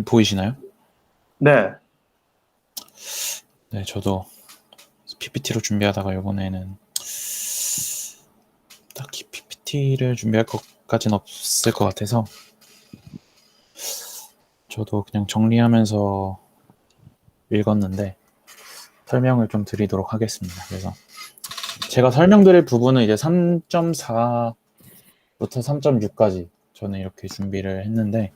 보이시나요? 네. 네, 저도 PPT로 준비하다가 이번에는 딱히 PPT를 준비할 것까지는 없을 것 같아서 저도 그냥 정리하면서 읽었는데 설명을 좀 드리도록 하겠습니다. 그래서 제가 설명드릴 부분은 이제 3.4부터 3.6까지 저는 이렇게 준비를 했는데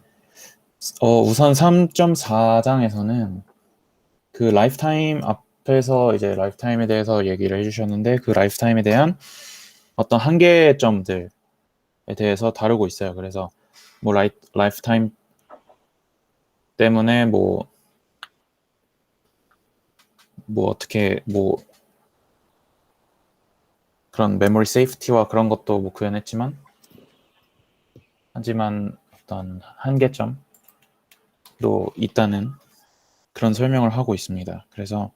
우선 3.4장에서는 그 라이프타임 앞에서 이제 라이프타임에 대해서 얘기를 해주셨는데 그 라이프타임에 대한 어떤 한계점들에 대해서 다루고 있어요. 그래서 뭐 라이프타임 때문에 뭐 어떻게 뭐 그런 메모리 세이프티와 그런 것도 뭐 구현했지만 하지만 어떤 한계점도 있다는 그런 설명을 하고 있습니다. 그래서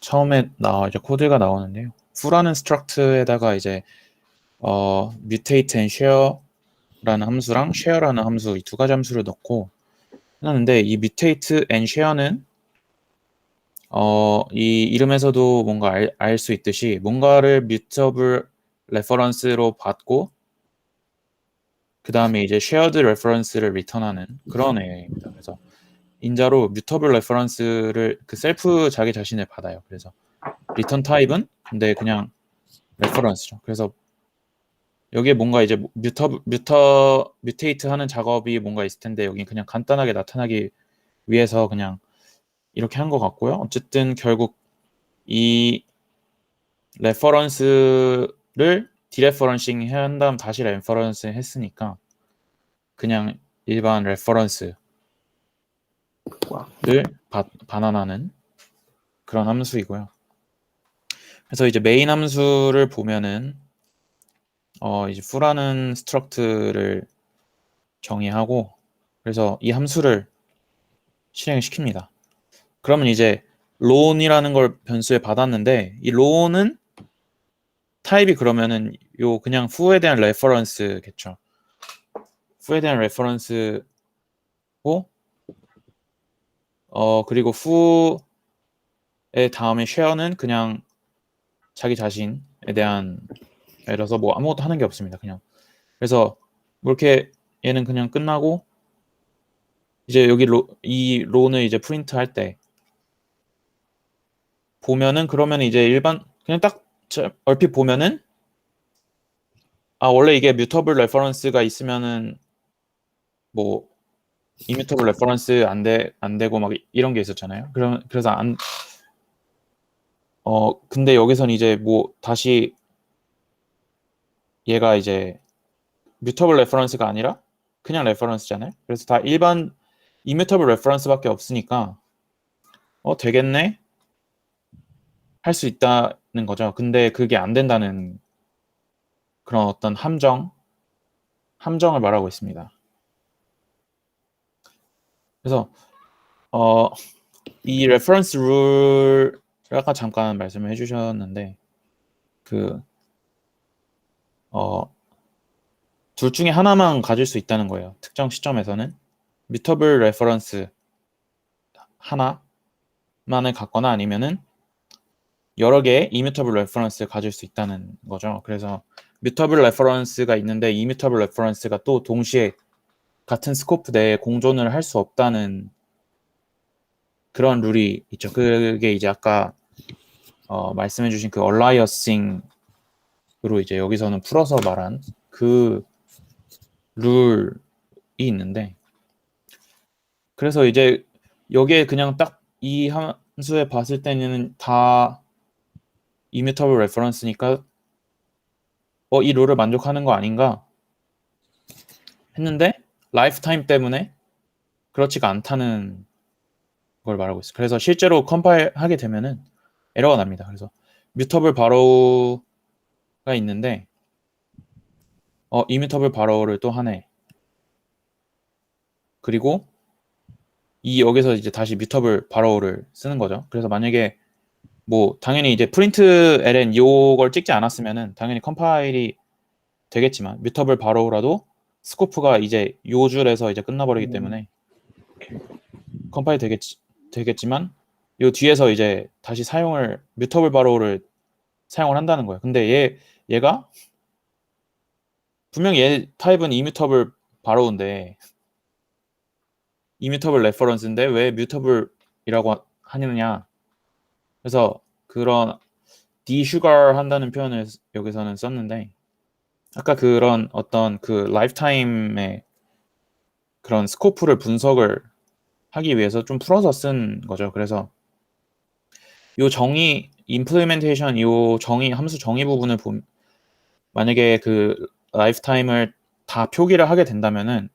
처음에 이제 코드가 나오는데요. foo라는 struct에다가 이제 mutate and share라는 함수랑 share라는 함수 이 두 가지 함수를 넣고 해놨는데 이 mutate and share는 이 이름에서도 뭔가 알 수 있듯이 뭔가를 mutable reference로 받고 그 다음에 이제 shared reference를 리턴하는 그런 애입니다. 그래서 인자로 mutable reference를 그 셀프 자기 자신을 받아요. 그래서 return 타입은 근데 그냥 reference죠. 그래서 여기에 뭔가 이제 mutate 하는 작업이 뭔가 있을 텐데 여기 그냥 간단하게 나타나기 위해서 그냥 이렇게 한 것 같고요. 어쨌든 결국 이 레퍼런스를 디레퍼런싱 해야 한 다음 다시 레퍼런스 했으니까 그냥 일반 레퍼런스를 반환하는 그런 함수이고요. 그래서 이제 메인 함수를 보면은 이제 foo라는 스트럭트를 정의하고 그래서 이 함수를 실행시킵니다. 그러면 이제 loan이라는 걸 변수에 받았는데 이 loan은 타입이 그러면은 요 그냥 foo에 대한 레퍼런스겠죠. foo에 대한 레퍼런스고 그리고 foo의 다음에 share는 그냥 자기 자신에 대한 예를 들어서 뭐 아무것도 하는 게 없습니다. 그냥 그래서 뭐 이렇게 얘는 그냥 끝나고 이제 여기 이 로는 이제 프린트 할 때 보면은 그러면 이제 일반 그냥 딱 얼핏 보면은 원래 이게 mutable reference가 있으면은 뭐 immutable reference 안 되고 막 이런 게 있었잖아요. 그래서 근데 여기선 이제 뭐 다시 얘가 이제 mutable reference가 아니라 그냥 reference잖아요. 그래서 다 일반 immutable reference밖에 없으니까 되겠네 할 수 있다는 거죠. 근데 그게 안 된다는 그런 어떤 함정을 말하고 있습니다. 그래서 이 reference rule 아까 잠깐 말씀을 해주셨는데 둘 중에 하나만 가질 수 있다는 거예요. 특정 시점에서는 mutable reference 하나만을 갖거나 아니면은 여러 개의 immutable reference를 가질 수 있다는 거죠. 그래서 mutable reference가 있는데 immutable reference가 또 동시에 같은 스코프 내에 공존을 할 수 없다는 그런 룰이 있죠. 그게 이제 아까 말씀해주신 그 aliasing으로 이제 여기서는 풀어서 말한 그 룰이 있는데 그래서 이제 여기에 그냥 딱 이 함수에 봤을 때는 다 immutable reference니까 이 룰을 만족하는 거 아닌가 했는데 lifetime 때문에 그렇지가 않다는 걸 말하고 있어요. 그래서 실제로 컴파일 하게 되면은 에러가 납니다. 그래서 mutable borrow가 있는데 immutable borrow를 또 하네. 그리고 여기서 이제 다시 mutable borrow를 쓰는 거죠. 그래서 만약에 뭐 당연히 이제 print ln 이걸 찍지 않았으면은 당연히 컴파일이 되겠지만 mutable borrow라도 스코프가 이제 요 줄에서 이제 끝나버리기 때문에 컴파일 되겠지만 요 뒤에서 이제 다시 뮤터블 바로우를 사용을 한다는 거예요. 근데 얘가 분명 얘 타입은 이뮤터블 바로우인데 이뮤터블 레퍼런스인데 왜 뮤터블이라고 하느냐. 그래서 그런 디슈거 한다는 표현을 여기서는 썼는데 아까 그런 어떤 그 라이프타임의 그런 스코프를 분석을 하기 위해서 좀 풀어서 쓴 거죠. 그래서 요 임플리멘테이션 함수 정의 부분을 만약에 그 라이프타임을 다 표기를 하게 된다면은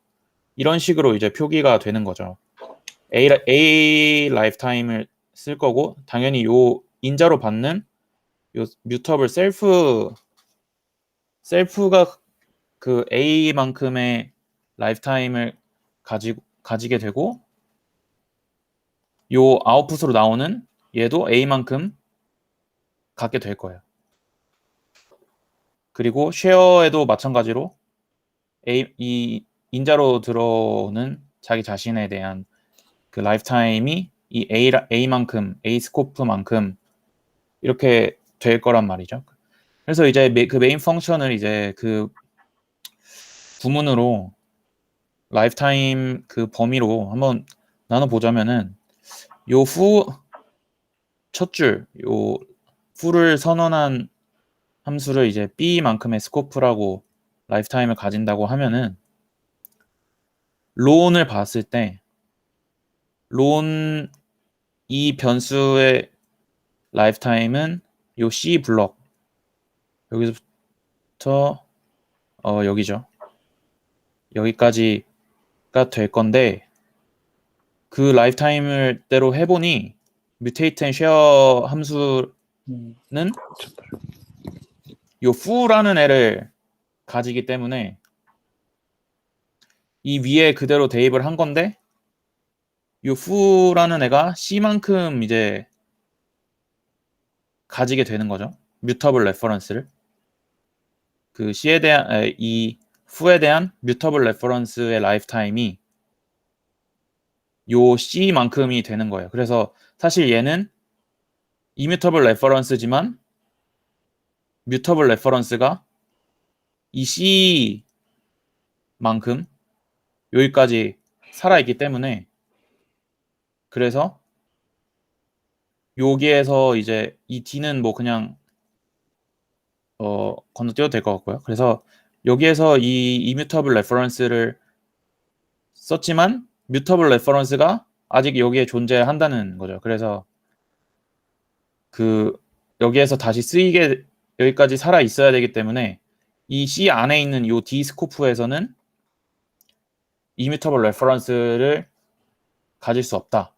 이런 식으로 이제 표기가 되는 거죠. A 라이프타임을 쓸 거고 당연히 요 인자로 받는 요 뮤터블 셀프가 그 A만큼의 라이프타임을 가지게 되고 요 아웃풋으로 나오는 얘도 A만큼 갖게 될 거예요. 그리고 쉐어에도 마찬가지로 이 인자로 들어오는 자기 자신에 대한 그 라이프타임이 이 A만큼, A 스코프만큼 이렇게 될 거란 말이죠. 그래서 이제 그 메인 펑션을 이제 그 구문으로 라이프타임 그 범위로 한번 나눠보자면은 요 첫 줄, 요 후를 선언한 함수를 이제 B만큼의 스코프라고 라이프타임을 가진다고 하면은 론을 봤을 때 론 이 변수의 라이프타임은 요 C 블럭 여기서부터 여기죠. 여기까지가 될 건데 그 라이프타임을 대로 해보니 뮤테이트 앤 쉐어 함수는 요 fu라는 애를 가지기 때문에 이 위에 그대로 대입을 한 건데 요 fu라는 애가 C만큼 이제 가지게 되는 거죠. 뮤터블 레퍼런스를. 그 C에 대한 이 fu에 대한 뮤터블 레퍼런스의 라이프타임이 요 C만큼이 되는 거예요. 그래서 사실 얘는 이뮤터블 레퍼런스지만 뮤터블 레퍼런스가 이 C만큼 여기까지 살아있기 때문에 그래서 여기에서 이제 이 D는 뭐 그냥 건너뛰어도 될 것 같고요. 그래서 여기에서 이 이뮤터블 레퍼런스를 썼지만 뮤터블 레퍼런스가 아직 여기에 존재한다는 거죠. 그래서 그 여기에서 다시 쓰이게 여기까지 살아 있어야 되기 때문에 이 C 안에 있는 요 D 스코프에서는 이뮤터블 레퍼런스를 가질 수 없다.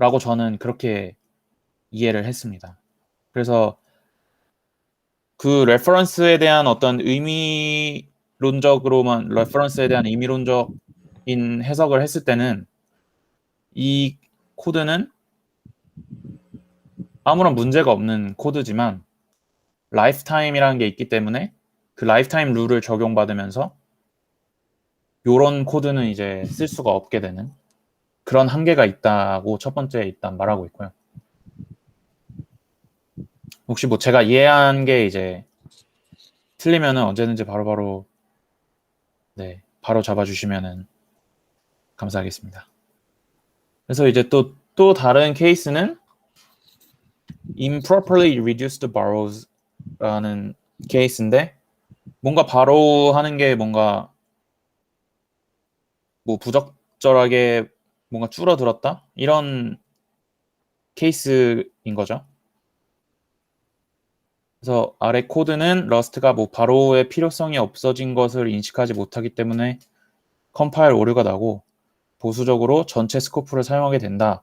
라고 저는 그렇게 이해를 했습니다. 그래서 그 레퍼런스에 대한 어떤 레퍼런스에 대한 의미론적인 해석을 했을 때는 이 코드는 아무런 문제가 없는 코드지만 라이프타임이라는 게 있기 때문에 그 라이프타임 룰을 적용받으면서 요런 코드는 이제 쓸 수가 없게 되는 그런 한계가 있다고 첫 번째 일단 말하고 있고요. 혹시 뭐 제가 이해한 게 이제 틀리면은 언제든지 바로 잡아주시면은 감사하겠습니다. 그래서 이제 또 다른 케이스는 improperly reduced borrows라는 케이스인데 뭔가 바로 하는 게 뭔가 뭐 부적절하게 뭔가 줄어들었다 이런 케이스인 거죠. 그래서 아래 코드는 러스트가 뭐 바로의 필요성이 없어진 것을 인식하지 못하기 때문에 컴파일 오류가 나고 보수적으로 전체 스코프를 사용하게 된다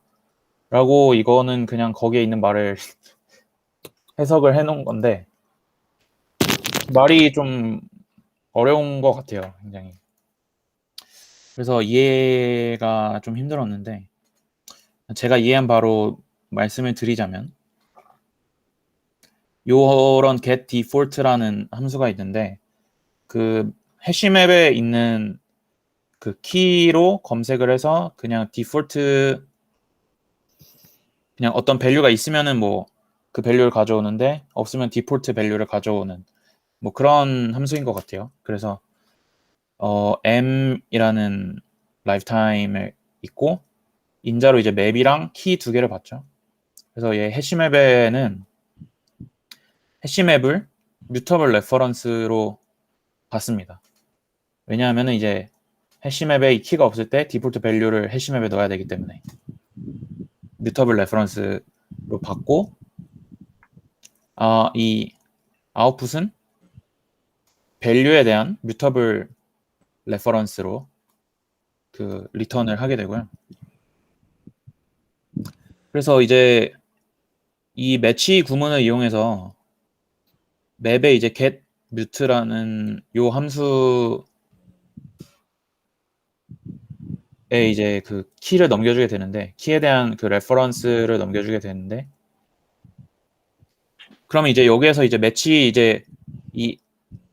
라고 이거는 그냥 거기에 있는 말을 해석을 해놓은 건데 말이 좀 어려운 것 같아요. 굉장히. 그래서 이해가 좀 힘들었는데 제가 이해한 바로 말씀을 드리자면 요런 get default라는 함수가 있는데 그 해시맵에 있는 그 키로 검색을 해서 그냥 디폴트 그냥 어떤 밸류가 있으면은 뭐 그 밸류를 가져오는데 없으면 디폴트 밸류를 가져오는 뭐 그런 함수인 것 같아요. 그래서 m이라는 라이프타임에 있고 인자로 이제 맵이랑 키 두 개를 받죠. 그래서 얘 해시맵에는 해시맵을 뮤터블 레퍼런스로 받습니다. 왜냐하면 이제 해시맵에 이 키가 없을 때 디폴트 밸류를 해시맵에 넣어야 되기 때문에 뮤터블 레퍼런스로 받고 이 아웃풋은 밸류에 대한 뮤터블 레퍼런스로 그 리턴을 하게 되고요. 그래서 이제 이 매치 구문을 이용해서 맵에 이제 get mute라는 요 함수에 이제 그 키를 넘겨주게 되는데 키에 대한 그 레퍼런스를 넘겨주게 되는데 그러면 이제 여기에서 이제 매치 이제 이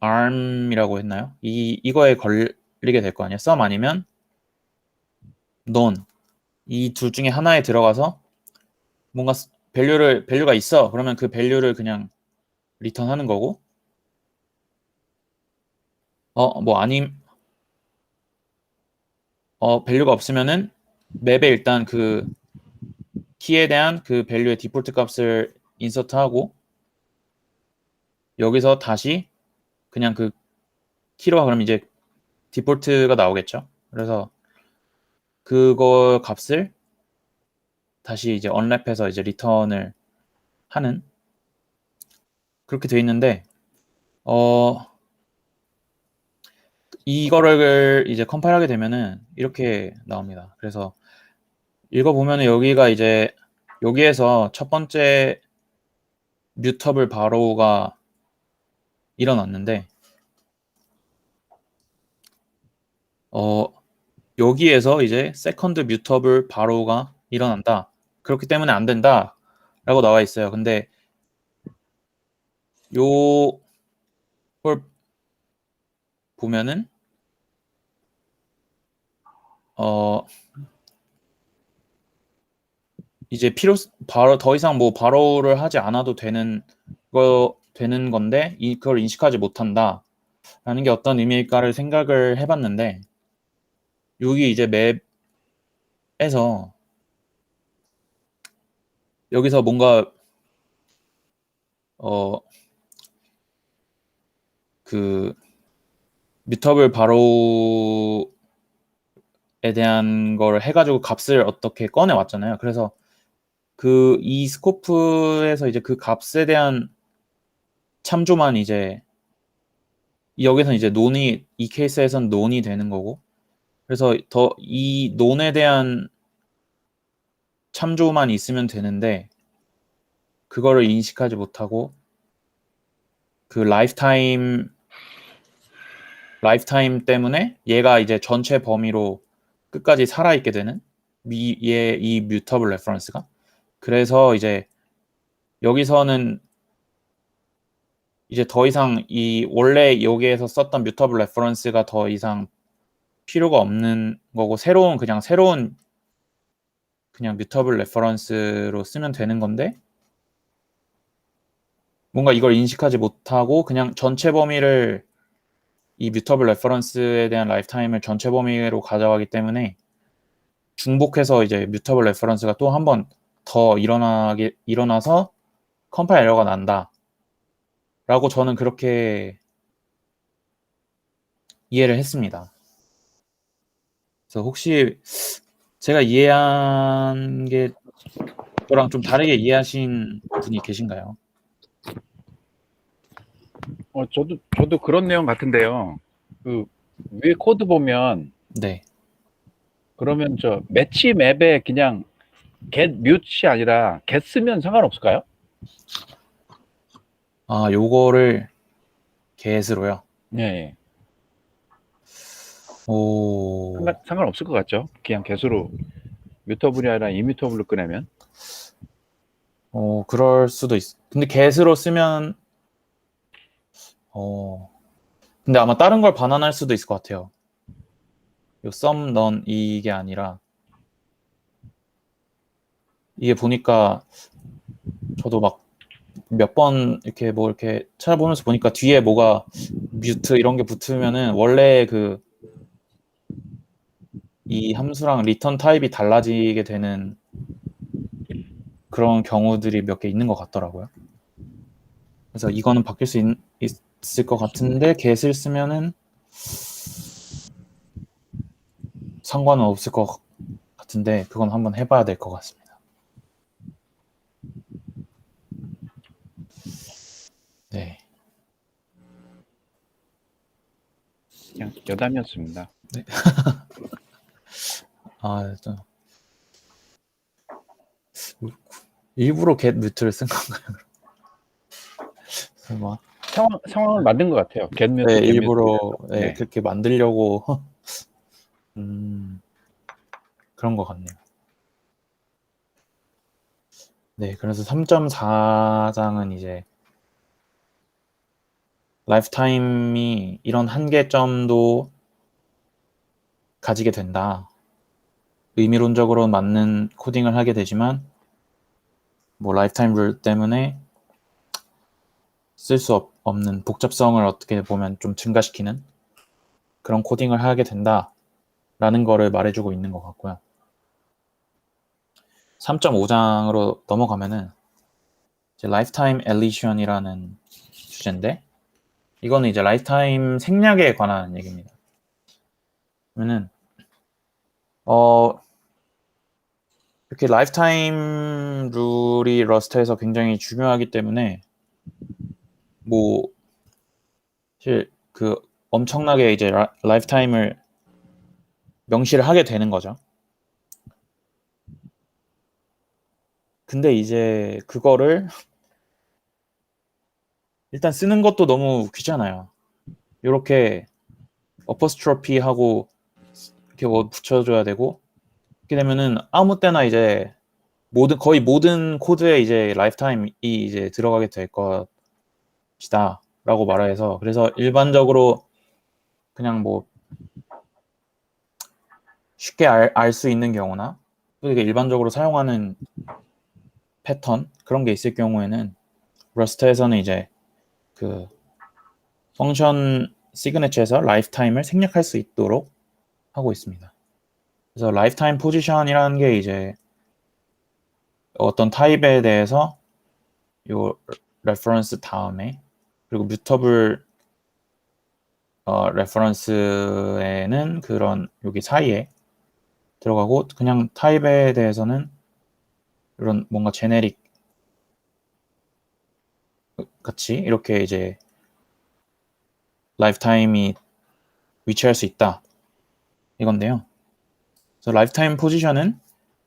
arm이라고 했나요? 이거에 걸리게 될 거 아니에요? sum 아니면 none 이 둘 중에 하나에 들어가서 뭔가 밸류가 있어. 그러면 그 밸류를 그냥 리턴하는 거고 뭐 아님 밸류가 없으면은 맵에 일단 그 키에 대한 그 밸류의 디폴트 값을 인서트하고 여기서 다시 그냥 그 키로 그럼 이제 디폴트가 나오겠죠. 그래서 그거 값을 다시 이제 언랩해서 이제 리턴을 하는 그렇게 돼 있는데 이거를 이제 컴파일하게 되면은 이렇게 나옵니다. 그래서 읽어보면은 여기가 이제 여기에서 첫 번째 뮤터블 바로우가 일어났는데 여기에서 이제 세컨드 뮤터블 바로우가 일어난다. 그렇기 때문에 안 된다 라고 나와 있어요. 근데 요걸 보면은 이제 바로 더 이상 뭐 바로우를 하지 않아도 되는 건데 그걸 인식하지 못한다 라는 게 어떤 의미일까를 생각을 해봤는데 여기 이제 맵에서 여기서 뭔가 그 뮤터블 바로우에 대한 걸 해가지고 값을 어떻게 꺼내 왔잖아요. 그래서 이 스코프에서 이제 그 값에 대한 참조만 이제 여기서는 이제 이 케이스에선 논이 되는 거고 그래서 이 논에 대한 참조만 있으면 되는데 그거를 인식하지 못하고 그 라이프타임 때문에 얘가 이제 전체 범위로 끝까지 살아있게 되는 이 뮤터블 레퍼런스가 그래서 이제 여기서는 이제 더 이상 원래 여기에서 썼던 뮤터블 레퍼런스가 더 이상 필요가 없는 거고 새로운 그냥 뮤터블 레퍼런스로 쓰면 되는 건데 뭔가 이걸 인식하지 못하고 그냥 전체 범위를 이 뮤터블 레퍼런스에 대한 라이프타임을 전체 범위로 가져가기 때문에 중복해서 이제 뮤터블 레퍼런스가 또 한 번 더 일어나서 컴파일 에러가 난다 라고 저는 그렇게 이해를 했습니다. 그래서 혹시 제가 이해한 게 저랑 좀 다르게 이해하신 분이 계신가요? 저도 그런 내용 같은데요. 그 위에 코드 보면 네. 그러면 저 매치 맵에 그냥 get mute이 아니라 get 쓰면 상관없을까요? 요거를 get으로요. 네. 오. 상관없을 것 같죠? 그냥 get으로 뮤터블이 아니라 이뮤터블로 꺼내면. 그럴 수도 근데 get으로 쓰면 근데 아마 다른 걸 반환할 수도 있을 것 같아요. 요 sum, none 이게 아니라 이게 보니까 저도 막 몇 번 이렇게 뭐 이렇게 찾아보면서 보니까 뒤에 뭐가 뮤트 이런 게 붙으면은 원래 그 이 함수랑 리턴 타입이 달라지게 되는 그런 경우들이 몇 개 있는 것 같더라고요. 그래서 이거는 바뀔 수 있을 것 같은데 get을 쓰면은 상관은 없을 것 같은데 그건 한번 해봐야 될 것 같습니다. 네. 그냥 여담이었습니다. 아, 좀 일부러 get 뮤트를 쓴 건가요? 뭐, 상황을 만든 것 같아요. 네, 겟뮤트. 일부러 네, 네. 그렇게 만들려고 그런 것 같네요. 네, 그래서 3.4장은 이제 라이프타임이 이런 한계점도 가지게 된다. 의미론적으로 맞는 코딩을 하게 되지만 뭐 라이프타임 룰 때문에 쓸 수 없는 복잡성을 어떻게 보면 좀 증가시키는 그런 코딩을 하게 된다라는 거를 말해주고 있는 것 같고요. 3.5장으로 넘어가면은 이제 라이프타임 엘리션이라는 주제인데 이거는 이제 라이프타임 생략에 관한 얘기입니다. 그러면은 이렇게 라이프타임 룰이 러스트에서 굉장히 중요하기 때문에 뭐 사실 그 엄청나게 이제 라이프타임을 명시를 하게 되는 거죠. 근데 이제 그거를 일단 쓰는 것도 너무 귀찮아요. 이렇게 어퍼스트로피 하고 이렇게 뭐 붙여줘야 되고 이렇게 되면은 아무 때나 이제 거의 모든 코드에 이제 라이프타임이 이제 들어가게 될 것이다라고 말해서 그래서 일반적으로 그냥 뭐 쉽게 알 수 있는 경우나 또 이게 일반적으로 사용하는 패턴 그런 게 있을 경우에는 러스트에서는 이제 그 펑션 시그니처에서 라이프타임을 생략할 수 있도록 하고 있습니다. 그래서 라이프타임 포지션이라는 게 이제 어떤 타입에 대해서 요 레퍼런스 다음에 그리고 뮤터블 레퍼런스에는 그런 여기 사이에 들어가고 그냥 타입에 대해서는 이런 뭔가 제네릭 같이 이렇게 이제 라이프타임이 위치할 수 있다 이건데요. 그래서 라이프타임 포지션은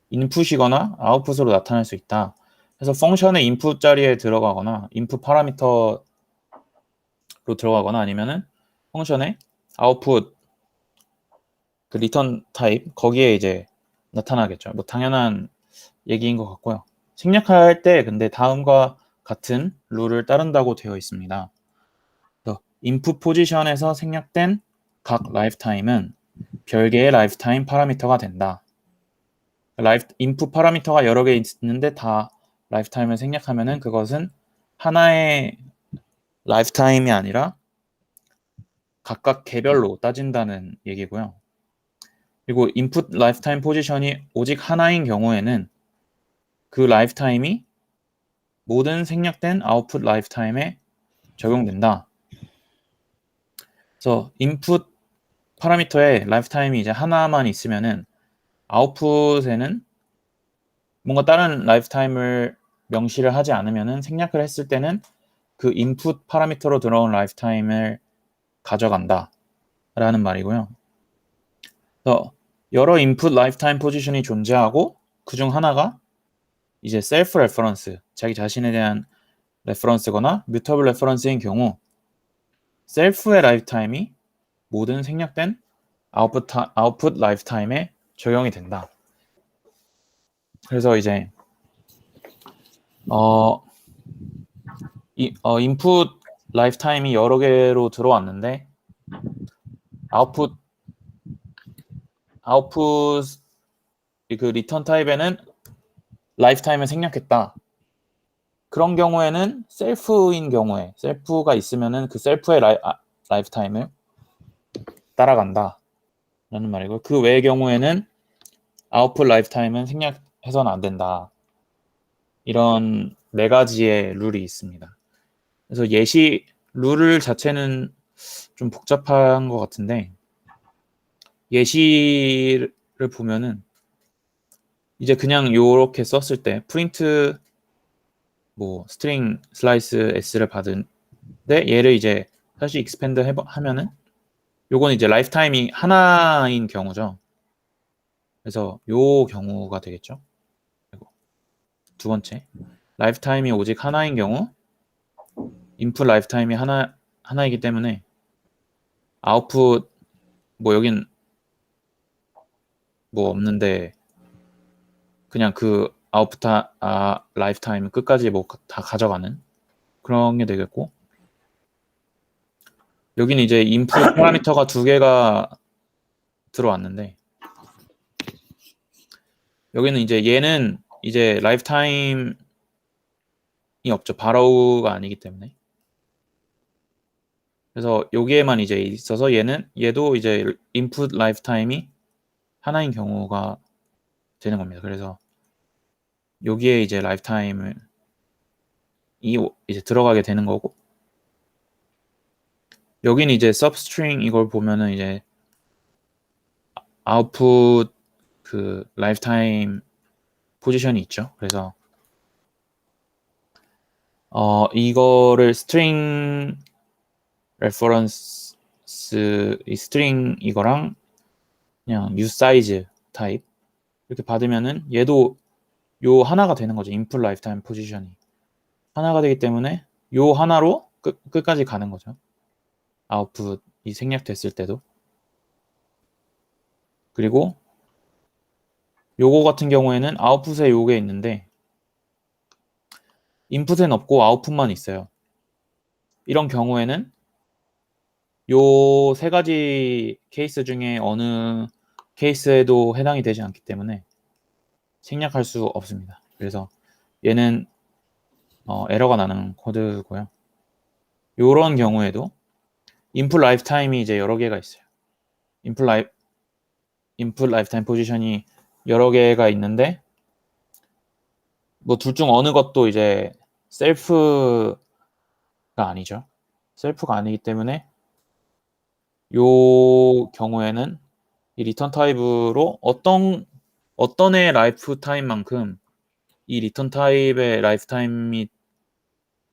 인풋이거나 아웃풋으로 나타날 수 있다. 그래서 펑션의 인풋 자리에 들어가거나 인풋 파라미터로 들어가거나 아니면은 펑션의 아웃풋 그 리턴 타입 거기에 이제 나타나겠죠. 뭐 당연한 얘기인 것 같고요. 생략할 때 근데 다음과 같은 룰을 따른다고 되어 있습니다. 인풋 포지션에서 생략된 각 라이프타임은 별개의 라이프타임 파라미터가 된다. 인풋 파라미터가 여러 개 있는데 다 라이프타임을 생략하면은 그것은 하나의 라이프타임이 아니라 각각 개별로 따진다는 얘기고요. 그리고 인풋 라이프타임 포지션이 오직 하나인 경우에는 그 라이프타임이 모든 생략된 아웃풋 라이프타임에 적용된다. 그래서 인풋 파라미터에 라이프타임이 이제 하나만 있으면은 아웃풋에는 뭔가 다른 라이프타임을 명시를 하지 않으면은 생략을 했을 때는 그 인풋 파라미터로 들어온 라이프타임을 가져간다 라는 말이고요. 그래서 여러 인풋 라이프타임 포지션이 존재하고 그중 하나가 이제 셀프 레퍼런스, 자기 자신에 대한 레퍼런스거나 뮤터블 레퍼런스인 경우 셀프의 라이프타임이 모든 생략된 아웃풋 라이프타임에 적용이 된다. 그래서 이제 인풋 라이프타임이 여러 개로 들어왔는데 아웃풋 아웃풋 그 리턴 타입에는 라이프타임을 생략했다. 그런 경우에는 셀프인 경우에 셀프가 있으면은 그 셀프의 라이프타임을 따라간다 라는 말이고, 그 외의 경우에는 아웃풋 라이프타임은 생략해서는 안 된다. 이런 네 가지의 룰이 있습니다. 그래서 예시 룰 자체는 좀 복잡한 것 같은데, 예시를 보면은 이제 그냥 요렇게 썼을 때 프린트 뭐 스트링 슬라이스 s를 받은데 얘를 이제 다시 익스펜드 하면은 요건 이제 라이프타임이 하나인 경우죠. 그래서 요 경우가 되겠죠. 그리고 두 번째, 라이프타임이 오직 하나인 경우, 인풋 라이프타임이 하나이기 때문에 아웃풋 뭐 여긴 뭐 없는데 그냥 그 아웃풋 라이프타임 끝까지 뭐 다 가져가는 그런 게 되겠고, 여기는 이제 인풋 파라미터가 두 개가 들어왔는데 여기는 이제 얘는 이제 라이프타임이 없죠. 바로우가 아니기 때문에. 그래서 여기에만 이제 있어서 얘도 이제 인풋 라이프타임이 하나인 경우가 되는 겁니다. 그래서 여기에 이제 라이프타임을 이제 들어가게 되는 거고, 여기는 이제 substring 이걸 보면은 이제 아웃풋 그 라이프타임 포지션이 있죠. 그래서 이거를 string reference 이 string 이거랑 그냥 useSize 타입 이렇게 받으면은 얘도 요 하나가 되는 거죠. input lifetime 포지션이 하나가 되기 때문에 요 하나로 끝까지 가는 거죠. 아웃풋이 생략됐을 때도. 그리고 요거 같은 경우에는 아웃풋에 요게 있는데 인풋엔 없고 아웃풋만 있어요. 이런 경우에는 요 세 가지 케이스 중에 어느 케이스에도 해당이 되지 않기 때문에 생략할 수 없습니다. 그래서 얘는 에러가 나는 코드고요. 요런 경우에도 인풋 라이프타임이 이제 여러 개가 있어요. 인풋 라이프타임 포지션이 여러 개가 있는데 뭐 둘 중 어느 것도 이제 셀프가 아니죠. 셀프가 아니기 때문에 요 경우에는 이 리턴 타입으로 어떤 의 라이프 타임만큼 이 리턴 타입의 라이프 타임이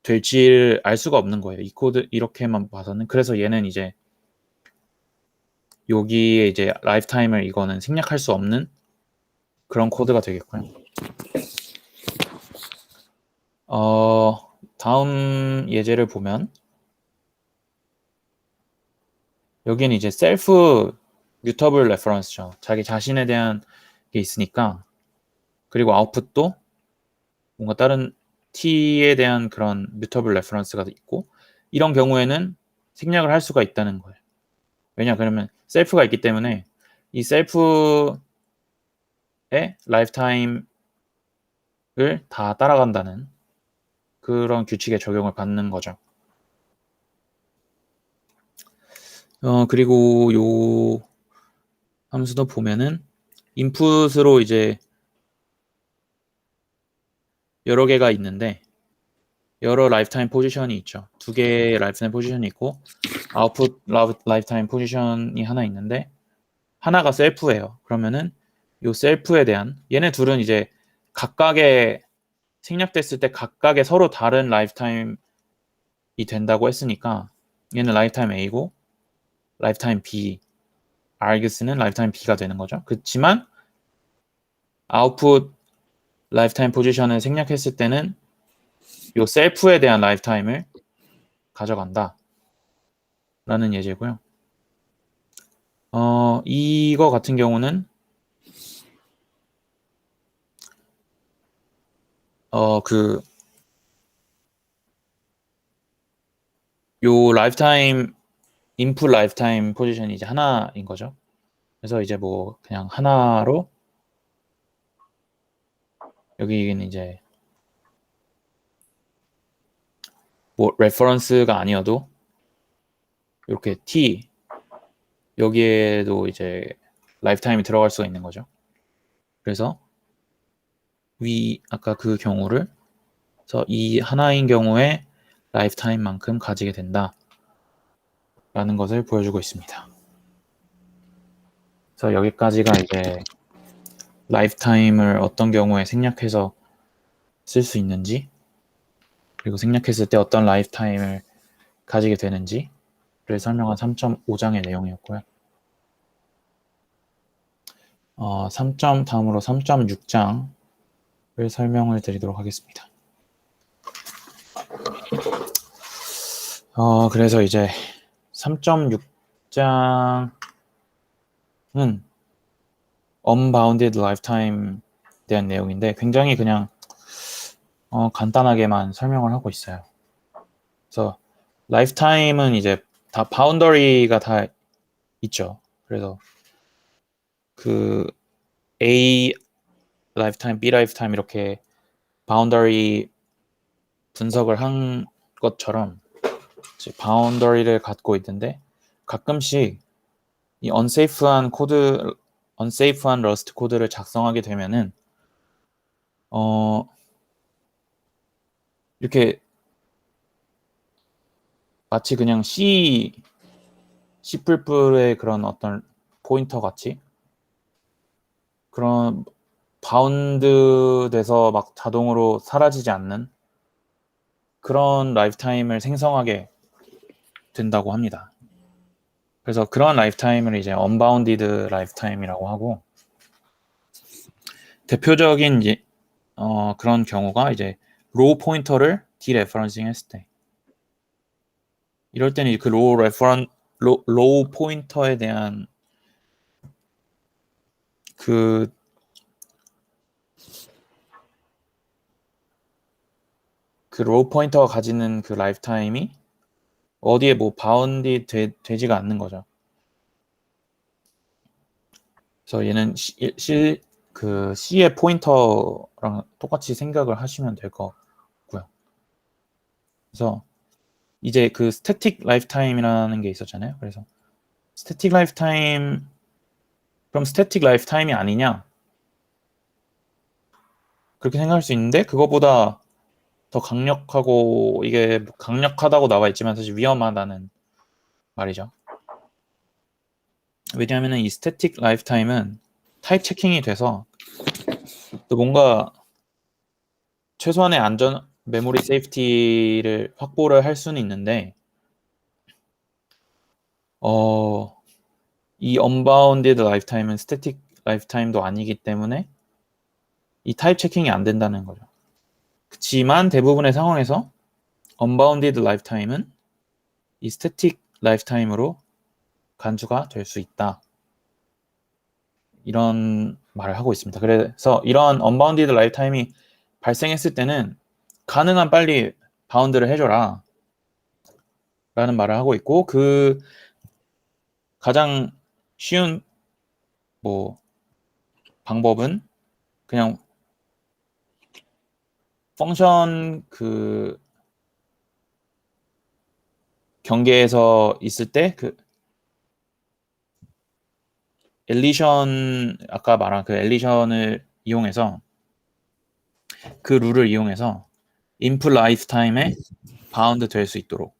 될지를 알 수가 없는 거예요. 이 코드 이렇게만 봐서는. 그래서 얘는 이제 여기에 이제 라이프 타임을 이거는 생략할 수 없는 그런 코드가 되겠고요. 다음 예제를 보면 여기는 이제 셀프 뮤터블 레퍼런스죠. 자기 자신에 대한 게 있으니까. 그리고 아웃풋도 뭔가 다른 t에 대한 그런 뮤터블 레퍼런스가 있고, 이런 경우에는 생략을 할 수가 있다는 거예요. 왜냐 그러면 셀프가 있기 때문에 이 셀프의 라이프타임을 다 따라간다는 그런 규칙에 적용을 받는 거죠. 그리고 요 함수도 보면은 인풋으로 이제 여러 개가 있는데 여러 라이프타임 포지션이 있죠. 두 개의 라이프타임 포지션이 있고 아웃풋 라이프타임 포지션이 하나 있는데 하나가 셀프예요. 그러면은 요 셀프에 대한 얘네 둘은 이제 각각의 생략됐을 때 각각의 서로 다른 라이프타임이 된다고 했으니까 얘는 라이프타임 A고 라이프타임 B, args는 라이프타임 B가 되는 거죠. 그렇지만 아웃풋 라이프타임 포지션을 생략했을 때는 요 셀프에 대한 라이프타임을 가져간다 라는 예제고요. 이거 같은 경우는 요 라이프타임 인풋 라이프타임 포지션이 이제 하나인 거죠. 그래서 이제 뭐 그냥 하나로 여기는 이제 뭐 레퍼런스가 아니어도 이렇게 t 여기에도 이제 라이프타임이 들어갈 수가 있는 거죠. 그래서 아까 그 경우를 그래서 이 하나인 경우에 라이프타임만큼 가지게 된다 라는 것을 보여주고 있습니다. 그래서 여기까지가 이제 라이프타임을 어떤 경우에 생략해서 쓸 수 있는지, 그리고 생략했을 때 어떤 라이프타임을 가지게 되는지를 설명한 3.5장의 내용이었고요. 다음으로 3.6장을 설명을 드리도록 하겠습니다. 그래서 이제 3.6장은 unbounded lifetime에 대한 내용인데 굉장히 그냥 간단하게만 설명을 하고 있어요. 그래서 lifetime은 이제 다 boundary가 다 있죠. 그래서 그 A lifetime, B lifetime 이렇게 boundary 분석을 한 것처럼 boundary를 갖고 있는데 가끔씩 이 unsafe한 러스트 코드를 작성하게 되면은 이렇게 마치 그냥 C++의 그런 어떤 포인터 같이 그런 바운드 돼서 막 자동으로 사라지지 않는 그런 라이프타임을 생성하게 된다고 합니다. 그래서 그런 라이프타임을 이제 unbounded 라이프타임이라고 하고 대표적인 이제 그런 경우가 이제 로우 포인터를 디레퍼런싱 했을 때 이럴 때는 그 로우 포인터에 대한 그 로우 포인터가 가지는 그 라이프타임이 어디에 뭐 바운드 되지가 않는 거죠. 그래서 얘는 그 C의 포인터랑 똑같이 생각을 하시면 될 거고요. 그래서 이제 그 스태틱 라이프타임이라는 게 있었잖아요. 그래서 스태틱 라이프타임 그럼 스태틱 라이프타임이 아니냐? 그렇게 생각할 수 있는데 그거보다 더 강력하고 이게 강력하다고 나와 있지만 사실 위험하다는 말이죠. 왜냐하면 이 스태틱 라이프타임은 타입 체킹이 돼서 또 뭔가 최소한의 안전 메모리 세이프티를 확보를 할 수는 있는데 이 unbounded lifetime은 스태틱 라이프타임도 아니기 때문에 이 타입 체킹이 안 된다는 거죠. 그렇지만 대부분의 상황에서 unbounded lifetime은 이 스태틱 라이프타임으로 간주가 될 수 있다. 이런 말을 하고 있습니다. 그래서 이런 unbounded lifetime이 발생했을 때는 가능한 빨리 바운드를 해줘라 라는 말을 하고 있고 그 가장 쉬운 뭐 방법은 그냥 펑션 그 경계에서 있을 때 그 엘리션 아까 말한 그 엘리션을 이용해서 그 룰을 이용해서 인풋 라이프타임에 바운드 될 수 있도록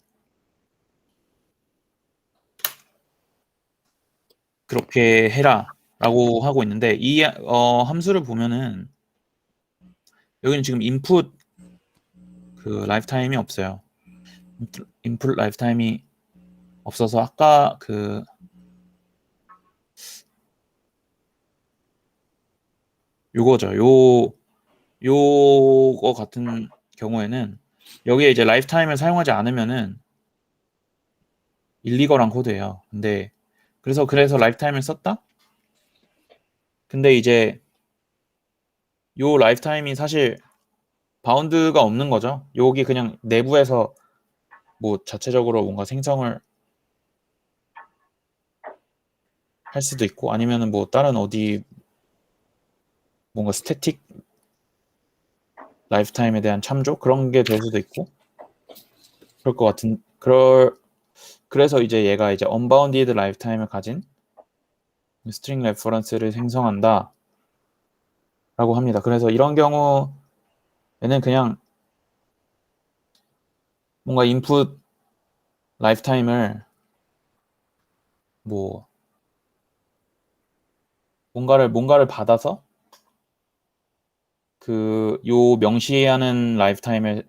그렇게 해라 라고 하고 있는데 이 함수를 보면은 여기는 지금 인풋 그 라이프타임이 없어요. 인풋 라이프타임이 없어서 아까 그 요거죠. 요거 같은 경우에는 여기에 이제 라이프타임을 사용하지 않으면은 일리걸한 코드예요. 근데 그래서 라이프타임을 썼다? 근데 이제 요 라이프타임이 사실 바운드가 없는 거죠. 여기 그냥 내부에서 뭐 자체적으로 뭔가 생성을 할 수도 있고 아니면은 뭐 다른 어디 뭔가 스태틱 라이프타임에 대한 참조 그런 게 될 수도 있고 그럴 것 같은 그래서 이제 얘가 이제 언바운디드 라이프타임을 가진 스트링 레퍼런스를 생성한다 라고 합니다. 그래서 이런 경우에는 그냥 뭔가 인풋 라이프타임을 뭐 뭔가를 받아서 그 요 명시하는 라이프타임을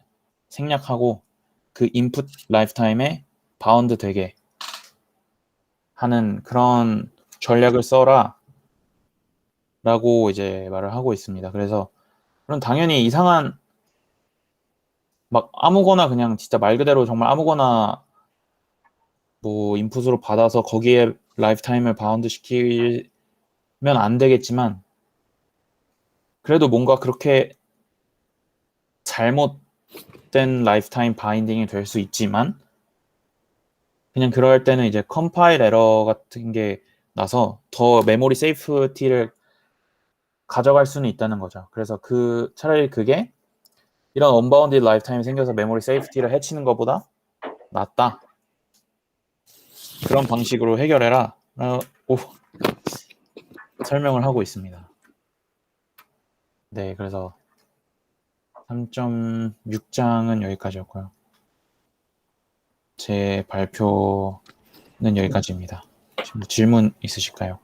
생략하고 그 인풋 라이프타임에 바운드 되게 하는 그런 전략을 써라 라고 이제 말을 하고 있습니다. 그래서 그럼 당연히 이상한 막 아무거나 그냥 진짜 말 그대로 정말 아무거나 뭐 인풋으로 받아서 거기에 라이프타임을 바운드 시키면 안 되겠지만 그래도 뭔가 그렇게 잘못된 라이프타임 바인딩이 될 수 있지만 그냥 그럴 때는 이제 컴파일 에러 같은 게 나서 더 메모리 세이프티를 가져갈 수는 있다는 거죠. 그래서 차라리 그게 이런 언바운디드 라이프타임이 생겨서 메모리 세이프티를 해치는 것보다 낫다. 그런 방식으로 해결해라. 라고 설명을 하고 있습니다. 네, 그래서 3.6장은 여기까지였고요. 제 발표는 여기까지입니다. 질문 있으실까요?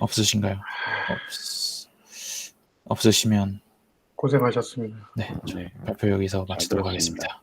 없으신가요? 없으시면 고생하셨습니다. 네, 저희 발표 여기서 마치도록 하겠습니다.